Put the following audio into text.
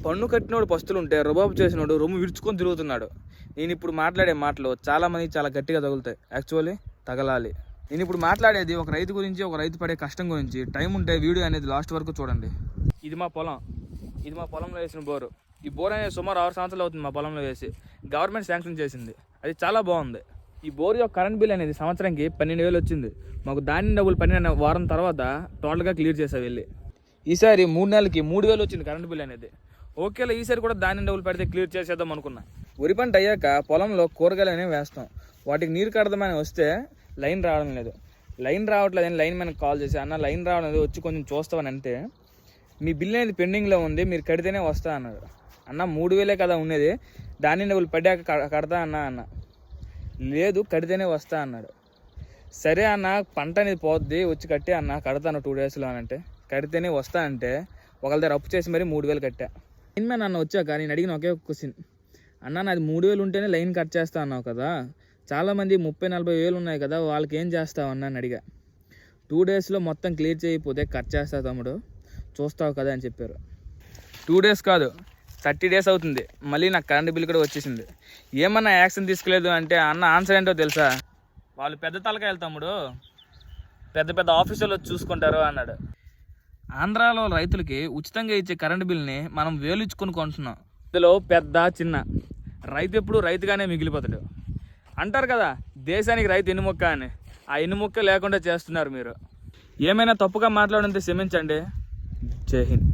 పన్ను కట్టినోడు పస్తులు ఉంటే రుబాబు చేసినోడు రొమ్ము విడుచుకొని తిరుగుతున్నాడు. నేను ఇప్పుడు మాట్లాడే మాటలు చాలామంది చాలా గట్టిగా తగులుతాయి. యాక్చువల్లీ తగలాలి. నేను ఇప్పుడు మాట్లాడేది ఒక రైతు గురించి, ఒక రైతు పడే కష్టం గురించి. టైం ఉంటే వీడియో అనేది లాస్ట్ వరకు చూడండి. ఇది మా పొలంలో వేసిన బోరు. ఈ బోర్ అనేది సుమారు 6 సంవత్సరాలు అవుతుంది మా పొలంలో వేసి. గవర్నమెంట్ శాంక్షన్ చేసింది, అది చాలా బాగుంది. ఈ బోర్ యొక్క కరెంట్ బిల్ అనేది సంవత్సరానికి 12,000 వచ్చింది. మాకు దాని డబ్బులు 12 వారం తర్వాత టోటల్గా క్లియర్ చేసా వెళ్ళి. ఈసారి 3 నెలలకి 3,000 వచ్చింది కరెంట్ బిల్ అనేది. ఓకేలా ఈసారి కూడా దాని డబ్బులు పెడితే క్లియర్ చేసేద్దాం అనుకున్నా. వరి పంట అయ్యాక పొలంలో కూరగాయలు అనేవి వేస్తాం. వాటికి నీరు కడదామని వస్తే లైన్ రావడం లేదు. లైన్ రావట్లేదని లైన్ మనకు కాల్ చేసి, అన్న లైన్ రావడం లేదు, వచ్చి కొంచెం చూస్తామని అంటే, మీ బిల్ అనేది పెండింగ్లో ఉంది, మీరు కడితేనే వస్తా అన్నారు. అన్న 3,000 కదా ఉండేది, దాని డబ్బులు పడ్డాక కడతా అన్న. లేదు కడితేనే వస్తా అన్నాడు. సరే అన్న పంట అనేది పోద్ది, వచ్చి కట్టే అన్న, కడతాను 2 డేస్లో అని అంటే, కడితేనే వస్తా అంటే ఒకళ్ళ దగ్గర అప్పు చేసి మరీ 3,000 కట్టా. లైన్ మ్యాన్ అన్న వచ్చాక నేను అడిగిన ఒకే ఒక క్వశ్చన్, అన్న నాది 3,000 ఉంటేనే లైన్ కట్ చేస్తా అన్నావు కదా, చాలామంది 30-40 వేలు ఉన్నాయి కదా, వాళ్ళకి ఏం చేస్తావు అన్న అని అడిగా. 2 డేస్లో మొత్తం క్లియర్ చేయకపోతే కట్ చేస్తా తమ్ముడు, చూస్తావు కదా అని చెప్పారు. 2 డేస్ కాదు 30 డేస్ అవుతుంది, మళ్ళీ నాకు కరెంట్ బిల్ కూడా వచ్చేసింది. ఏమన్నా యాక్షన్ తీసుకోలేదు అంటే, అన్న ఆన్సర్ ఏంటో తెలుసా, వాళ్ళు పెద్ద తలకాయలు తమ్ముడు, పెద్ద ఆఫీసులో చూసుకుంటారు అన్నాడు. ఆంధ్రాలో రైతులకి ఉచితంగా ఇచ్చే కరెంట్ బిల్ని మనం వేలు ఇచ్చుకొని కొంటున్నాం. ఇందులో పెద్ద చిన్న రైతు ఎప్పుడు రైతుగానే మిగిలిపోతాడు అంటారు కదా, దేశానికి రైతు ఎన్నుముక్క అని. ఆ ఎన్నుముక్క లేకుండా చేస్తున్నారు మీరు. ఏమైనా తప్పుగా మాట్లాడితే క్షమించండి. జై హింద్.